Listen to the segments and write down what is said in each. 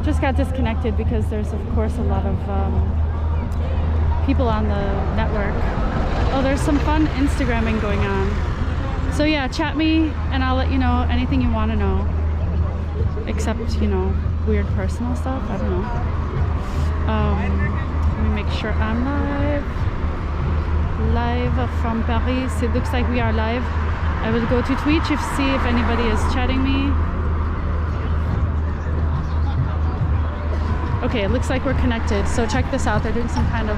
just got disconnected because there's of course a lot of people on the network. Oh, there's some fun Instagramming going on. So yeah, chat me and I'll let you know anything you want to know. Except, you know, weird personal stuff. I don't know. Let me make sure I'm live. Live from Paris. It looks like we are live. I will go to Twitch to see if anybody is chatting me. Okay, it looks like we're connected. So check this out. They're doing some kind of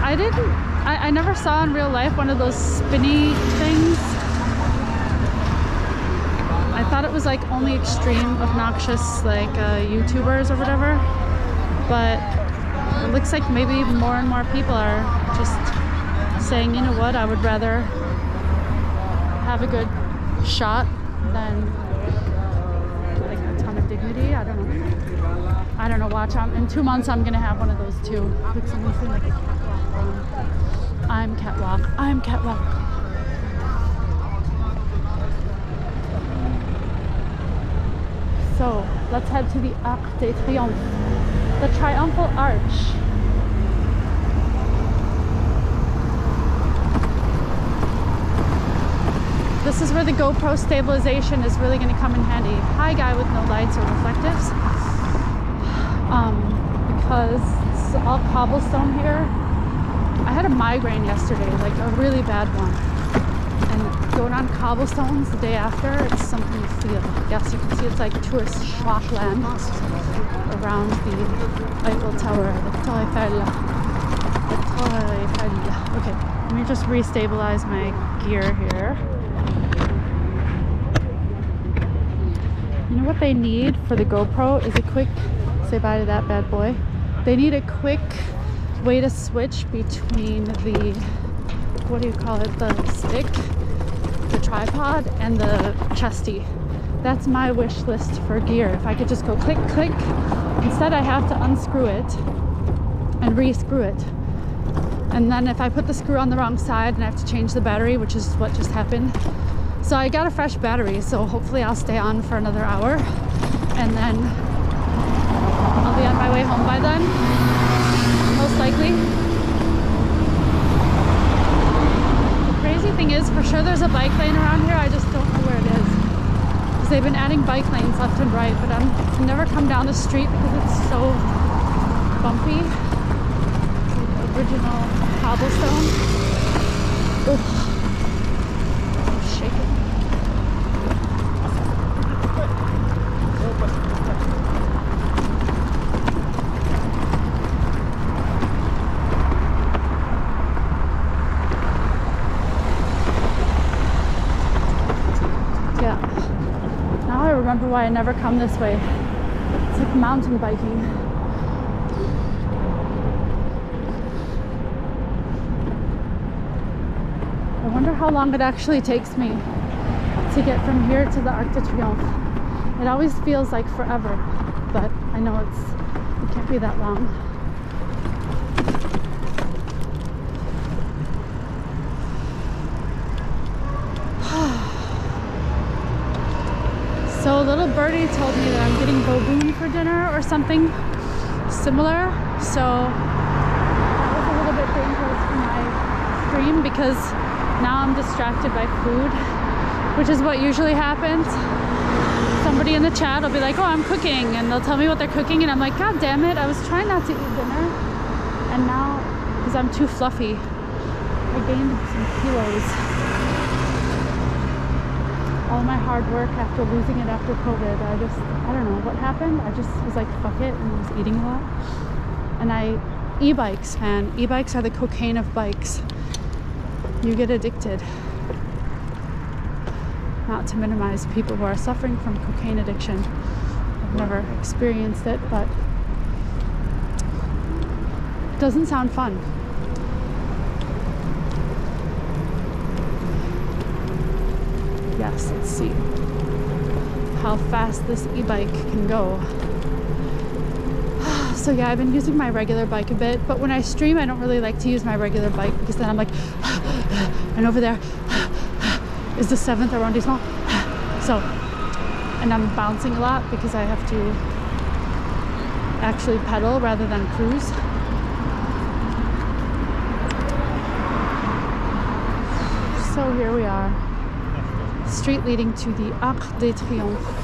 I never saw in real life one of those spinny things. I thought it was like only extreme obnoxious like YouTubers or whatever, but it looks like maybe more and more people are just saying, you know what, I would rather have a good shot than like a ton of dignity. I don't know. Watch, in 2 months I'm gonna have one of those too. Looks something like a catwalk. I'm catwalk. So let's head to the Arc de Triomphe, the Triumphal Arch. This is where the GoPro stabilization is really going to come in handy. Hi, guy with no lights or reflectives. Because it's all cobblestone here. I had a migraine yesterday, like a really bad one. And going on cobblestones the day after, it's something to feel. Yes, you can see it's like tourist schwackland around the Eiffel Tower, the Tour Eiffel. Okay, let me just restabilize my gear here. You know what they need for the GoPro is a quick, say bye to that bad boy. They need a quick way to switch between the, what do you call it, the stick, the tripod, and the chesty. That's my wish list for gear. If I could just go click, click. Instead I have to unscrew it and re-screw it. And then if I put the screw on the wrong side and I have to change the battery, which is what just happened. So I got a fresh battery, so hopefully I'll stay on for another hour. And then I'll be on my way home by then, most likely. The crazy thing is, for sure there's a bike lane around here, I just don't know where it is. Because they've been adding bike lanes left and right, but I can never come down the street because it's so bumpy. It's like original cobblestone. Ugh. I'm shaking. Remember why I never come this way. It's like mountain biking. I wonder how long it actually takes me to get from here to the Arc de Triomphe. It always feels like forever, but I know it can't be that long. So a little birdie told me that I'm getting boboon for dinner or something similar. So that was a little bit dangerous for my stream because now I'm distracted by food, which is what usually happens. Somebody in the chat will be like, oh, I'm cooking, and they'll tell me what they're cooking, and I'm like, God damn it, I was trying not to eat dinner. And now, because I'm too fluffy, I gained some kilos. All my hard work after losing it after COVID, I don't know what happened. I just was like, fuck it, and was eating a lot. And e-bikes, man. E-bikes are the cocaine of bikes. You get addicted. Not to minimize people who are suffering from cocaine addiction. I've never experienced it, but it doesn't sound fun. Yes, let's see how fast this e-bike can go. So yeah, I've been using my regular bike a bit, but when I stream, I don't really like to use my regular bike because then I'm like, and over there is the 7th arrondissement. So and I'm bouncing a lot because I have to actually pedal rather than cruise. So here we are, street leading to the Arc de Triomphe.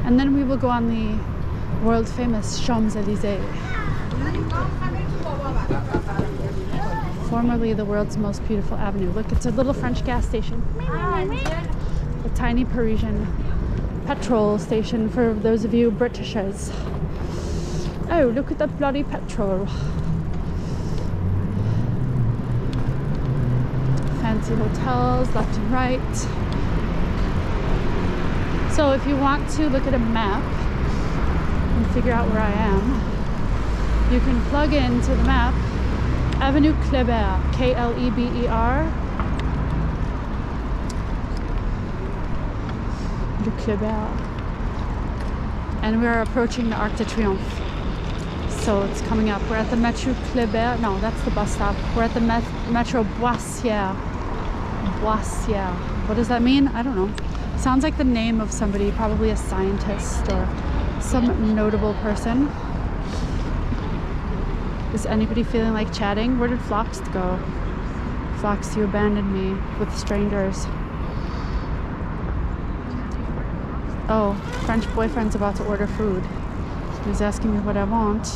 And then we will go on the world famous Champs-Élysées. Formerly the world's most beautiful avenue. Look, it's a little French gas station. A tiny Parisian petrol station for those of you Britishers. Oh, look at the bloody petrol. Fancy hotels left and right. So if you want to look at a map and figure out where I am, you can plug into the map Avenue Kléber, K-L-E-B-E-R. De Kléber. And we're approaching the Arc de Triomphe. So it's coming up. We're at the Metro Kléber. No, that's the bus stop. We're at the Metro Boissière. Boissière. What does that mean? I don't know. Sounds like the name of somebody, probably a scientist or some notable person. Is anybody feeling like chatting? Where did Flox go? Flox, you abandoned me with strangers. Oh, French boyfriend's about to order food. He's asking me what I want.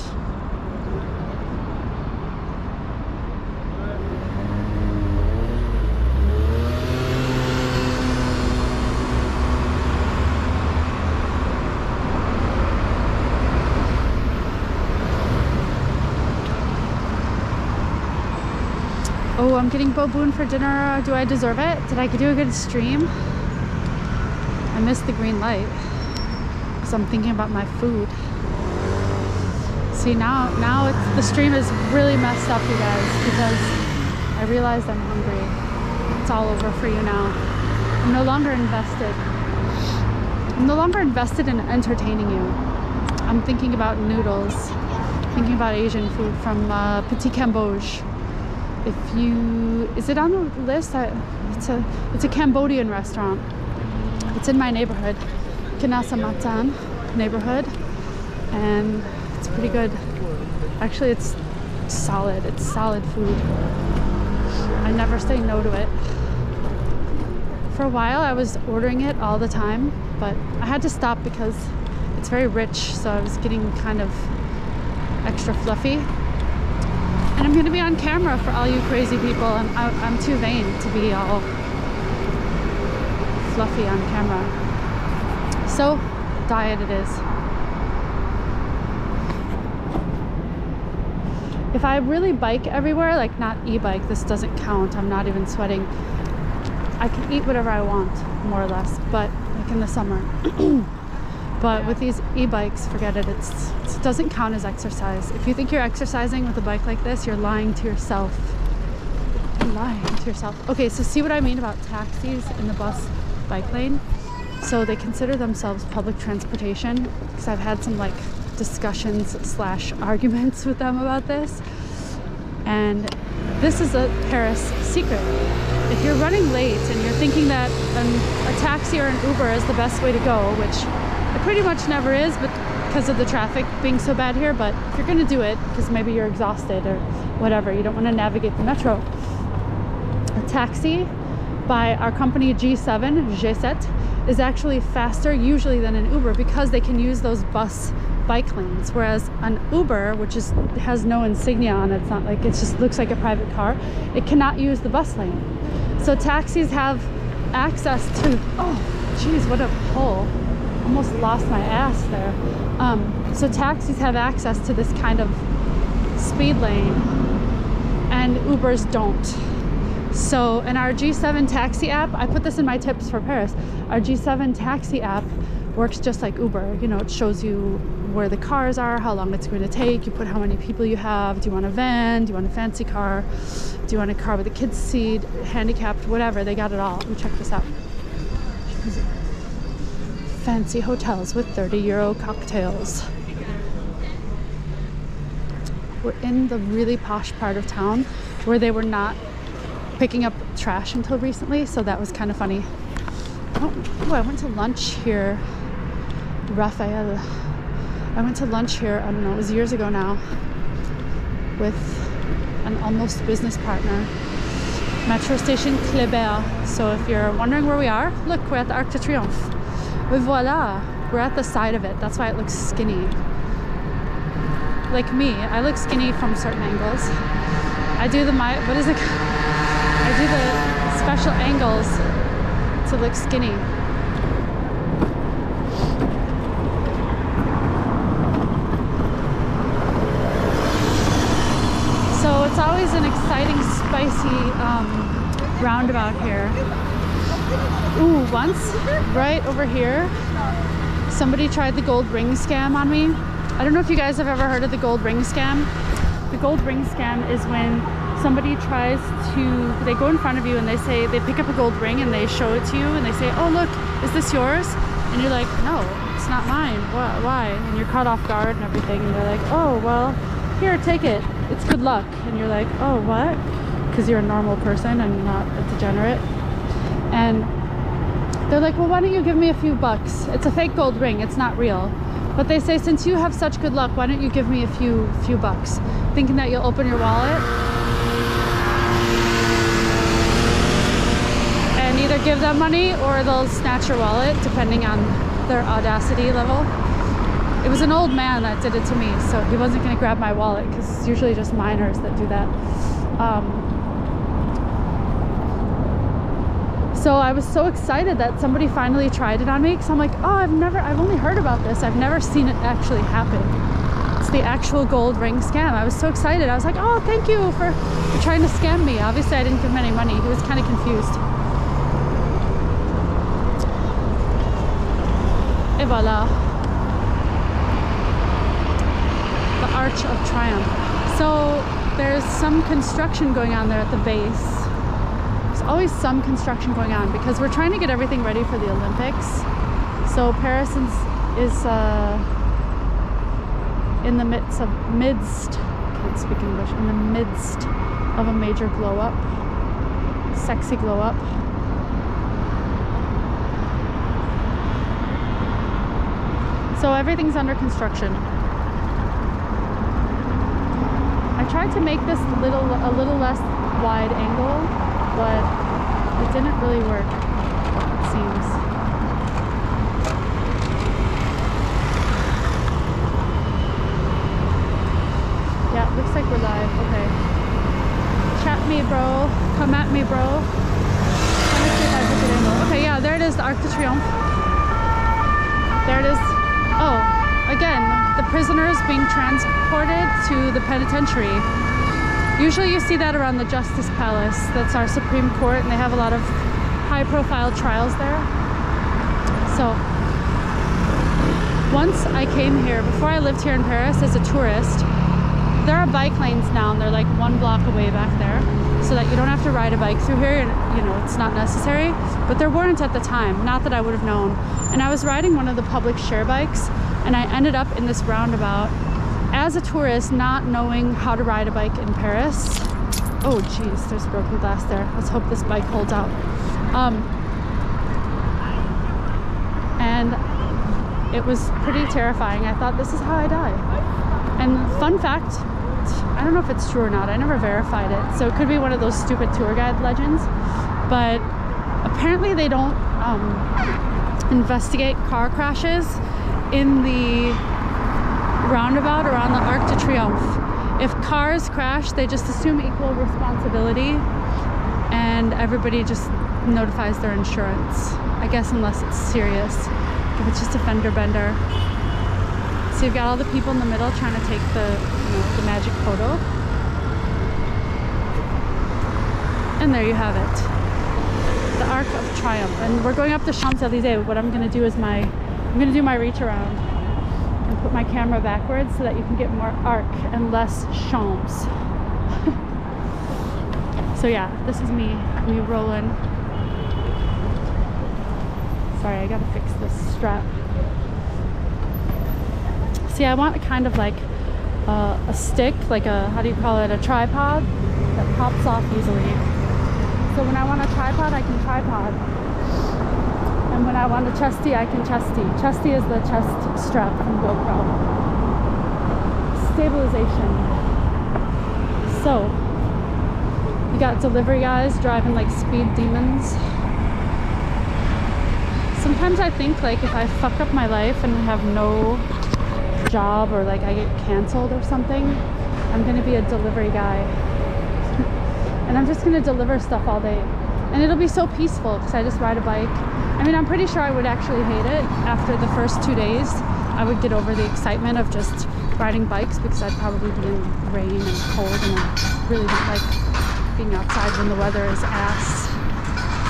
Oh, I'm getting boboon for dinner. Do I deserve it? Did I do a good stream? I missed the green light because I'm thinking about my food. See, now the stream is really messed up, you guys, because I realized I'm hungry. It's all over for you now. I'm no longer invested. I'm no longer invested in entertaining you. I'm thinking about noodles, thinking about Asian food from Petit Cambodge. Is it on the list? It's a Cambodian restaurant. It's in my neighborhood, Kinasamatan neighborhood, and it's pretty good. Actually, it's solid. It's solid food. I never say no to it. For a while, I was ordering it all the time, but I had to stop because it's very rich, so I was getting kind of extra fluffy. And I'm going to be on camera for all you crazy people, and I'm too vain to be all fluffy on camera. So, diet it is. If I really bike everywhere, like not e-bike, this doesn't count, I'm not even sweating. I can eat whatever I want, more or less, but like in the summer. But with these e-bikes, forget it. It doesn't count as exercise. If you think you're exercising with a bike like this, you're lying to yourself. You're lying to yourself. Okay, so see what I mean about taxis in the bus bike lane? So they consider themselves public transportation, because I've had some like discussions / arguments with them about this. And this is a Paris secret. If you're running late and you're thinking that a taxi or an Uber is the best way to go, which it pretty much never is, but because of the traffic being so bad here, but if you're gonna do it, because maybe you're exhausted or whatever, you don't want to navigate the metro, a taxi by our company G7 is actually faster usually than an Uber, because they can use those bike lanes, whereas an Uber, which has no insignia on it, it's not like, it just looks like a private car, it cannot use the bus lane. So taxis have access to, oh geez, what a hole. Almost lost my ass there. So taxis have access to this kind of speed lane and Ubers don't. So in our G7 taxi app, I put this in my tips for Paris, our G7 taxi app works just like Uber. You know, it shows you where the cars are, how long it's going to take, you put how many people you have, do you want a van, do you want a fancy car, do you want a car with a kid's seat, handicapped, whatever, they got it all. Let me check this out. fancy hotels with 30 € cocktails. We're in the really posh part of town where they were not picking up trash until recently, so that was kind of funny. Oh, I went to lunch here. Raphael. I went to lunch here, I don't know, it was years ago now, with an almost business partner. Metro station Kléber. So if you're wondering where we are, look, we're at the Arc de Triomphe. Et voila, we're at the side of it. That's why it looks skinny. Like me, I look skinny from certain angles. I do the special angles to look skinny. So it's always an exciting, spicy roundabout here. Ooh, once, right over here, somebody tried the gold ring scam on me. I don't know if you guys have ever heard of the gold ring scam. The gold ring scam is when somebody tries to, they go in front of you and they say, they pick up a gold ring and they show it to you and they say, oh look, is this yours? And you're like, no, it's not mine. Why? And you're caught off guard and everything. And they're like, oh, well, here, take it. It's good luck. And you're like, oh, what? Because you're a normal person and not a degenerate. And they're like, well, why don't you give me a few bucks? It's a fake gold ring. It's not real. But they say, since you have such good luck, why don't you give me a few bucks? Thinking that you'll open your wallet and either give them money or they'll snatch your wallet, depending on their audacity level. It was an old man that did it to me, so he wasn't going to grab my wallet because it's usually just minors that do that. So I was so excited that somebody finally tried it on me because I'm like, oh, I've only heard about this. I've never seen it actually happen. It's the actual gold ring scam. I was so excited. I was like, oh, thank you for trying to scam me. Obviously, I didn't give him any money. He was kind of confused. Et voila. The Arch of Triumph. So there's some construction going on there at the base. There's always some construction going on because we're trying to get everything ready for the Olympics. So Paris is in the midst, can't speak English, in the midst of a major glow up, sexy glow up. So everything's under construction. I tried to make this a little less wide angle, but it didn't really work, it seems. Yeah, it looks like we're live. Okay. Chat me, bro. Come at me, bro. Let me see if I have a good angle. Okay, yeah, there it is, the Arc de Triomphe. There it is. Oh, again, the prisoners being transported to the penitentiary. Usually you see that around the Justice Palace. That's our Supreme Court, and they have a lot of high-profile trials there. So, once I came here, before I lived here in Paris as a tourist, there are bike lanes now, and they're like 1 block away back there, so that you don't have to ride a bike through here, and you know, it's not necessary. But there weren't at the time, not that I would have known. And I was riding one of the public share bikes, and I ended up in this roundabout as a tourist, not knowing how to ride a bike in Paris. Oh geez, there's broken glass there. Let's hope this bike holds out. And it was pretty terrifying. I thought, this is how I die. And fun fact, I don't know if it's true or not. I never verified it. So it could be one of those stupid tour guide legends. But apparently they don't investigate car crashes in the roundabout around the Arc de Triomphe. If cars crash, they just assume equal responsibility and everybody just notifies their insurance. I guess unless it's serious. If it's just a fender bender. So you've got all the people in the middle trying to take the, you know, the magic photo. And there you have it. The Arc of Triumph. And we're going up the Champs-Élysées. What I'm going to do is I'm going to do my reach around and put my camera backwards so that you can get more arc and less champs. So yeah, this is me rolling. Sorry, I gotta fix this strap. See, I want kind of like a stick, like a, how do you call it, a tripod that pops off easily. So when I want a tripod, I can tripod. And when I want a chesty, I can chesty. Chesty is the chest strap from GoPro. Stabilization. So, you got delivery guys driving like speed demons. Sometimes I think like if I fuck up my life and have no job, or like I get canceled or something, I'm gonna be a delivery guy. And I'm just gonna deliver stuff all day. And it'll be so peaceful because I just ride a bike. I mean, I'm pretty sure I would actually hate it after the first 2 days. I would get over the excitement of just riding bikes because I'd probably be in rain and cold, and I really don't like being outside when the weather is ass.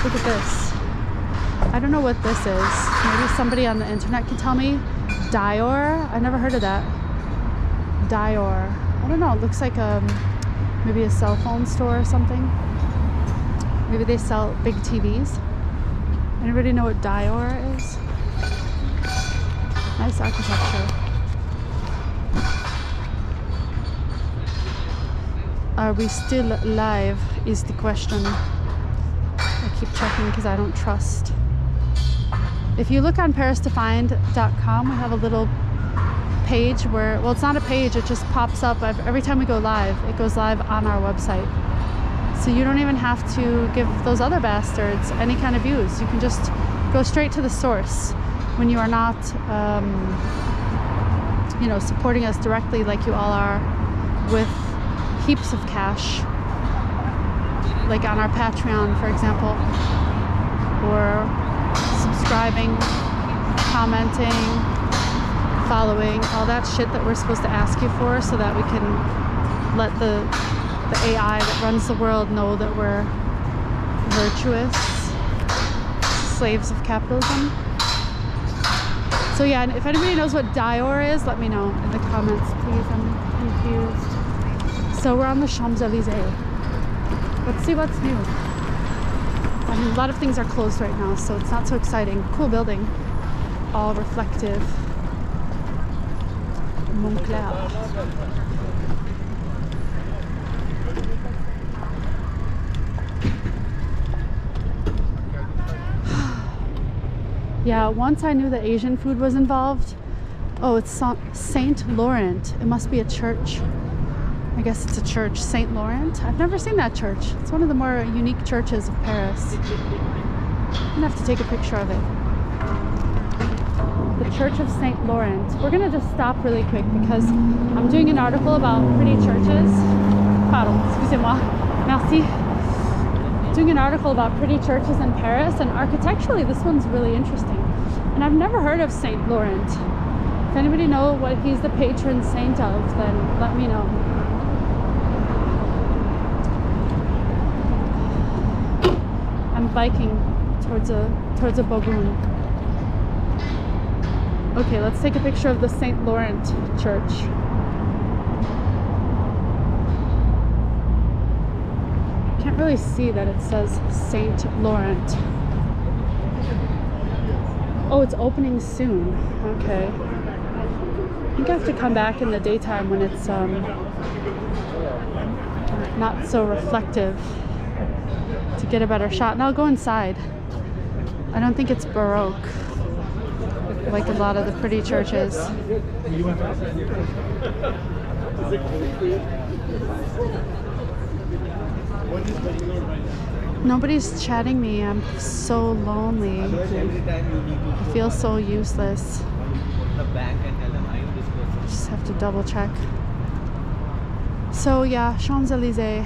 Look at this. I don't know what this is. Maybe somebody on the internet can tell me. Dior? I never heard of that. Dior. I don't know. It looks like maybe a cell phone store or something. Maybe they sell big TVs. Anybody know what Dior is? Nice architecture. Are we still live is the question. I keep checking because I don't trust. If you look on ParisToFind.com, we have a little page where, well, it's not a page, it just pops up every time we go live. It goes live on our website. So you don't even have to give those other bastards any kind of views. You can just go straight to the source when you are not, you know, supporting us directly like you all are with heaps of cash, like on our Patreon, for example, or subscribing, commenting, following, all that shit that we're supposed to ask you for so that we can let the AI that runs the world know that we're virtuous slaves of capitalism. So yeah, and if anybody knows what Dior is, let me know in the comments, please. I'm confused. So we're on the Champs-Élysées. Let's see what's new. I mean, a lot of things are closed right now, so it's not so exciting. Cool building. All reflective. Montclair. Yeah, once I knew that Asian food was involved. Oh, it's Saint Laurent. It must be a church. I guess it's a church, Saint Laurent. I've never seen that church. It's one of the more unique churches of Paris. I'm gonna have to take a picture of it. The Church of Saint Laurent. We're gonna just stop really quick because I'm doing an article about pretty churches. Pardon, excusez-moi. Merci. Doing an article about pretty churches in Paris, and architecturally this one's really interesting. And I've never heard of Saint Laurent. If anybody knows what he's the patron saint of, then let me know. I'm biking towards a baboon. Okay, let's take a picture of the Saint Laurent church. Can't really see that it says Saint Laurent. Oh, it's opening soon. Okay. I think I have to come back in the daytime when it's not so reflective to get a better shot. And I'll go inside. I don't think it's Baroque like a lot of the pretty churches. Nobody's chatting me. I'm so lonely. I feel so useless. Just have to double check. So yeah, Champs-Élysées.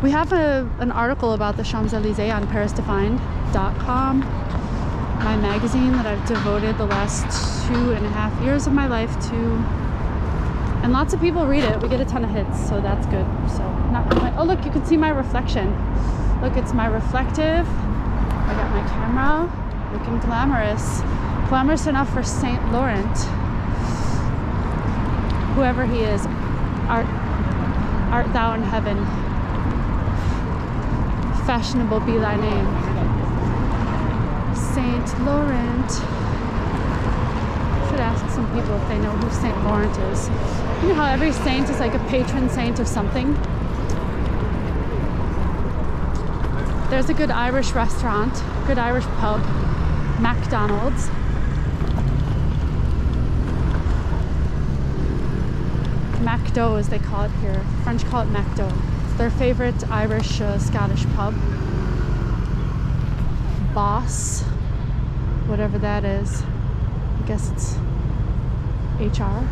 We have an article about the Champs-Élysées on ParisToFind.com, my magazine that I've devoted the last 2.5 years of my life to. And lots of people read it. We get a ton of hits, so that's good. So oh look, you can see my reflection. Look, it's my reflective. I got my camera, looking glamorous. Glamorous enough for Saint Laurent. Whoever he is, art thou in heaven. Fashionable be thy name. Saint Laurent. Should ask some people if they know who St. Laurent is. You know how every saint is like a patron saint of something? There's a good Irish restaurant, good Irish pub, McDonald's. Macdo, as they call it here. French call it Macdo. It's their favorite Irish Scottish pub. Boss, whatever that is. I guess it's HR.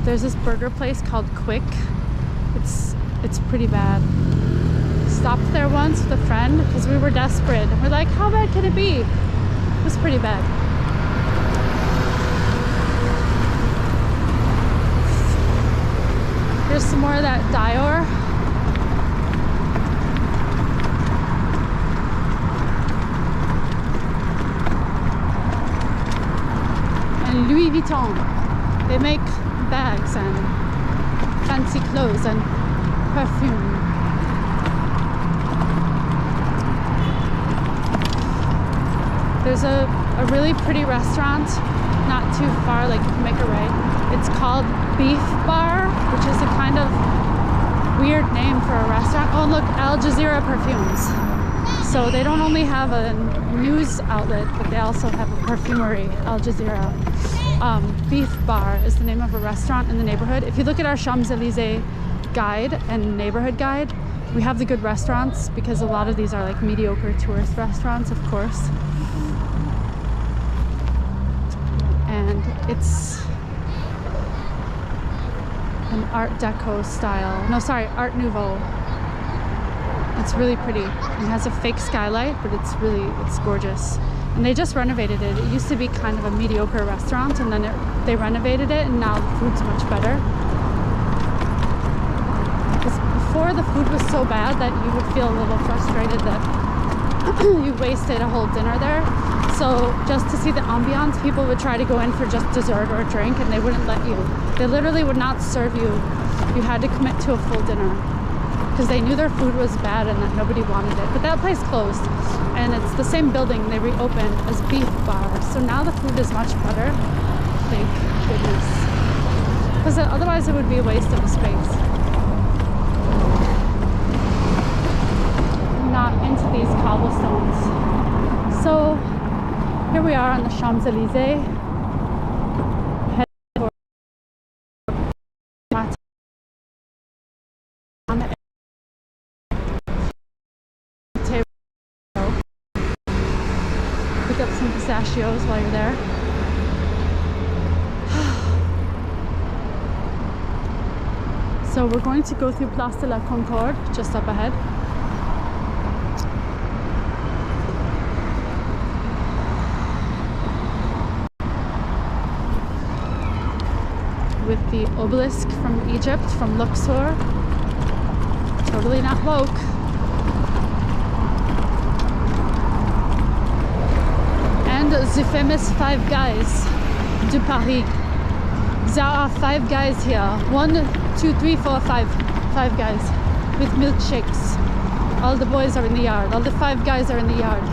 There's this burger place called Quick. It's pretty bad. Stopped there once with a friend because we were desperate. We're like, how bad can it be? It was pretty bad. Here's some more of that Dior. And Louis Vuitton. They make bags and fancy clothes and perfume. There's a really pretty restaurant not too far, like you can make a right. It's called Beef Bar, which is a kind of weird name for a restaurant. Oh, look, Al Jazeera perfumes. So they don't only have a news outlet, but they also have a perfumery, Al Jazeera. Beef Bar is the name of a restaurant in the neighborhood. If you look at our Champs-Élysées guide and neighborhood guide, we have the good restaurants because a lot of these are like mediocre tourist restaurants, of course. And it's an Art Deco style. No, sorry, Art Nouveau. It's really pretty. It has a fake skylight, but it's gorgeous. And they just renovated it. It used to be kind of a mediocre restaurant, and then they renovated it, and now the food's much better. Because before, the food was so bad that you would feel a little frustrated that you wasted a whole dinner there. So just to see the ambiance, people would try to go in for just dessert or a drink, and they wouldn't let you. They literally would not serve you. You had to commit to a full dinner because they knew their food was bad and that nobody wanted it. But that place closed, and it's the same building they reopened as Beef Bar. So now the food is much better. Thank goodness. Because otherwise it would be a waste of space. I'm not into these cobblestones. So here we are on the Champs-Élysées. Pick up some pistachios while you're there. So we're going to go through Place de la Concorde, just up ahead. With the obelisk from Egypt, from Luxor. Totally not woke. And the famous Five Guys de Paris. There are 5 guys here. 1, 2, 3, 4, 5. 5 guys with milkshakes. All the boys are in the yard. All the 5 guys are in the yard.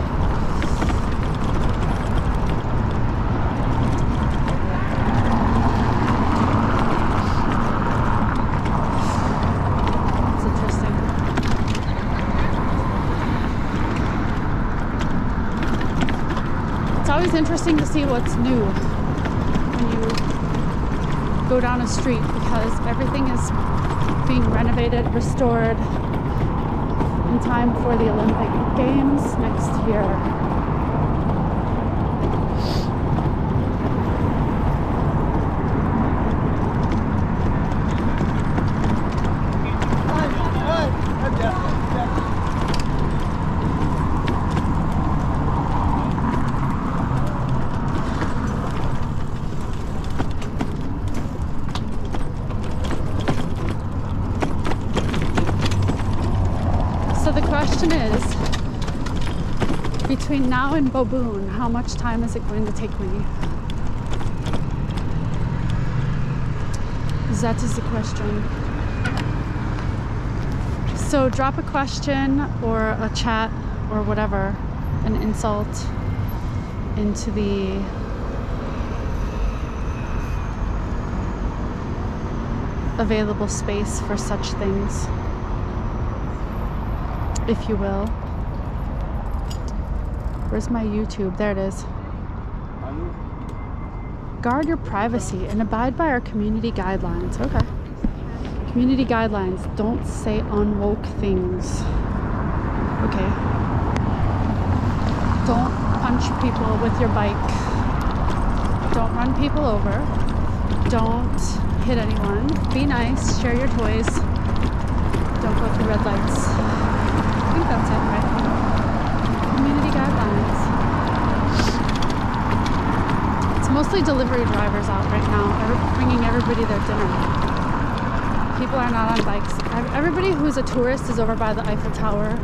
It's interesting. It's always interesting to see what's new when you go down a street, because everything is being renovated, restored in time for the Olympic Games next year. So the question is, between now and Boboon, how much time is it going to take me? That is the question. So drop a question or a chat or whatever an insult into the available space for such things, if you will. Where's my YouTube? There it is. Guard your privacy and abide by our community guidelines. Okay. Community guidelines. Don't say unwoke things. Okay. Don't punch people with your bike. Don't run people over. Don't hit anyone. Be nice. Share your toys. Don't go through red lights. I think that's it, right? Community guidelines. It's mostly delivery drivers out right now, bringing everybody their dinner. People are not on bikes. Everybody who's a tourist is over by the Eiffel Tower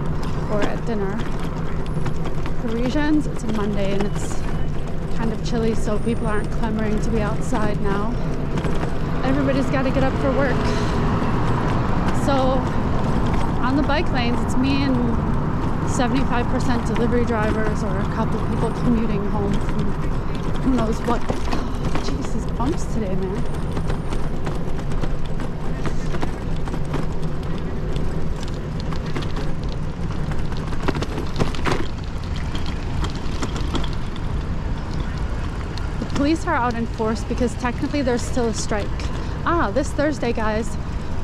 or at dinner. Parisians, it's a Monday and it's kind of chilly, so people aren't clamoring to be outside now. Everybody's got to get up for work. So on the bike lanes, it's me and 75% delivery drivers or a couple of people commuting home from who knows what. Jeez, these bumps today, man. Police are out in force because technically there's still a strike. This Thursday, guys,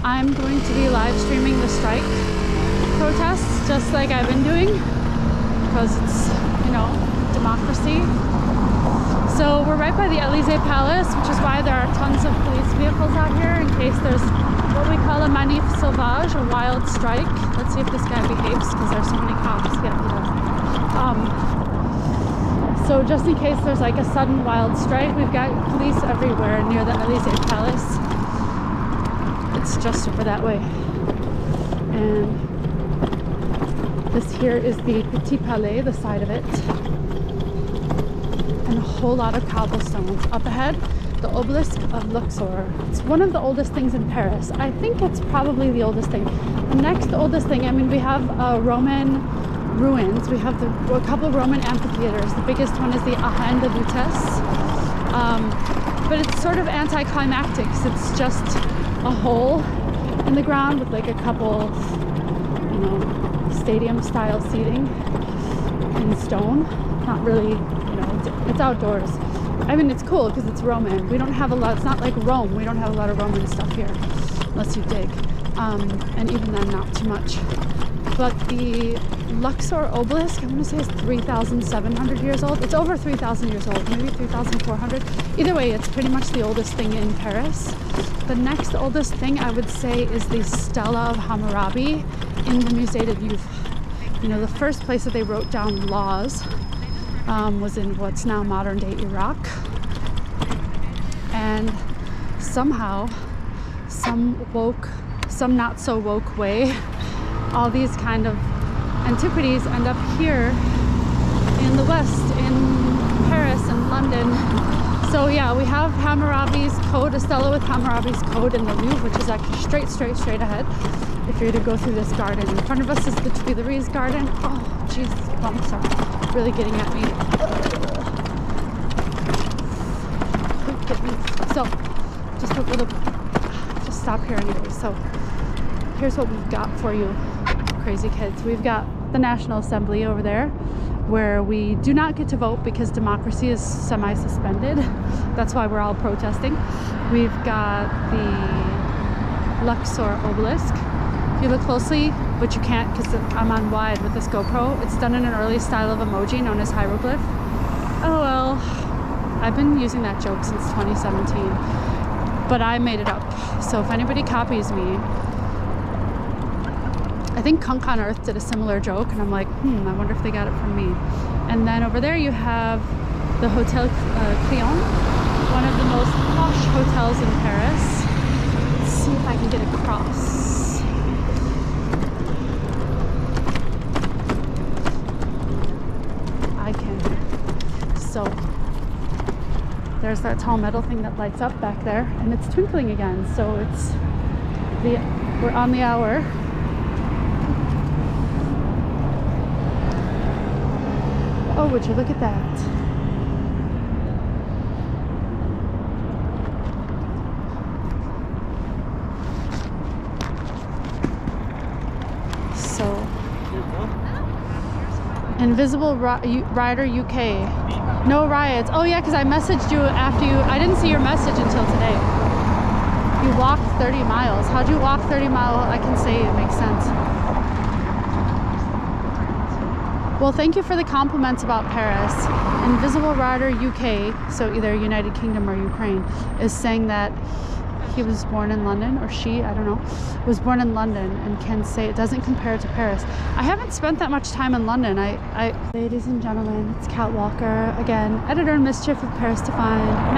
I'm going to be live streaming the strike protests just like I've been doing because it's, you know, democracy. So we're right by the Elysee Palace, which is why there are tons of police vehicles out here in case there's what we call a manif sauvage, a wild strike. Let's see if this guy behaves because there's so many cops. Yeah, he does. So just in case there's like a sudden wild strike, we've got police everywhere near the Elysee Palace. It's just over that way. And this here is the Petit Palais, the side of it. And a whole lot of cobblestones. Up ahead, the obelisk of Luxor. It's one of the oldest things in Paris. I think it's probably the oldest thing. The next oldest thing, I mean, we have Roman ruins. We have a couple of Roman amphitheaters. The biggest one is the Arène de Vitesse. But it's sort of anticlimactic. It's just a hole in the ground with like a couple, you know, stadium style seating in stone. Not really, you know, it's outdoors. I mean, it's cool because it's Roman. We don't have a lot, it's not like Rome. We don't have a lot of Roman stuff here, unless you dig. And even then, not too much. But the Luxor obelisk, I'm going to say, is 3,700 years old. It's over 3,000 years old, maybe 3,400. Either way, it's pretty much the oldest thing in Paris. The next oldest thing, I would say, is the Stela of Hammurabi in the Musée du Louvre. You know, the first place that they wrote down laws was in what's now modern-day Iraq. And somehow, some not so woke way, all these kind of antiquities end up here in the West, in Paris and London. So yeah, we have Hammurabi's code, a stela with Hammurabi's code in the Louvre, which is actually straight ahead. If you're to go through this garden, in front of us is the Tuileries garden. Oh, jeez, these bumps are really getting at me. So, just stop here anyway. So, here's what we've got for you, crazy kids. We've got the National Assembly over there, where we do not get to vote because democracy is semi-suspended. That's why we're all protesting. We've got the Luxor obelisk. If you look closely, but you can't because I'm on wide with this GoPro, it's done in an early style of emoji known as hieroglyph. Oh well, I've been using that joke since 2017, but I made it up. So if anybody copies me, I think Kunk on Earth did a similar joke, and I'm like, I wonder if they got it from me. And then over there you have the Hotel Crillon, one of the most posh hotels in Paris. Let's see if I can get across. I can. So there's that tall metal thing that lights up back there, and it's twinkling again. So we're on the hour. Oh, would you look at that? So, Invisible Rider UK. No riots. Oh yeah, because I messaged you after you. I didn't see your message until today. You walked 30 miles. How'd you walk 30 miles? I can say it makes sense. Well, thank you for the compliments about Paris. Invisible Rider UK, so either United Kingdom or Ukraine, is saying that he was born in London, or she, I don't know, was born in London, and can say it doesn't compare to Paris. I haven't spent that much time in London. Ladies and gentlemen, it's Cat Walker again, editor in mischief of Paris to Find.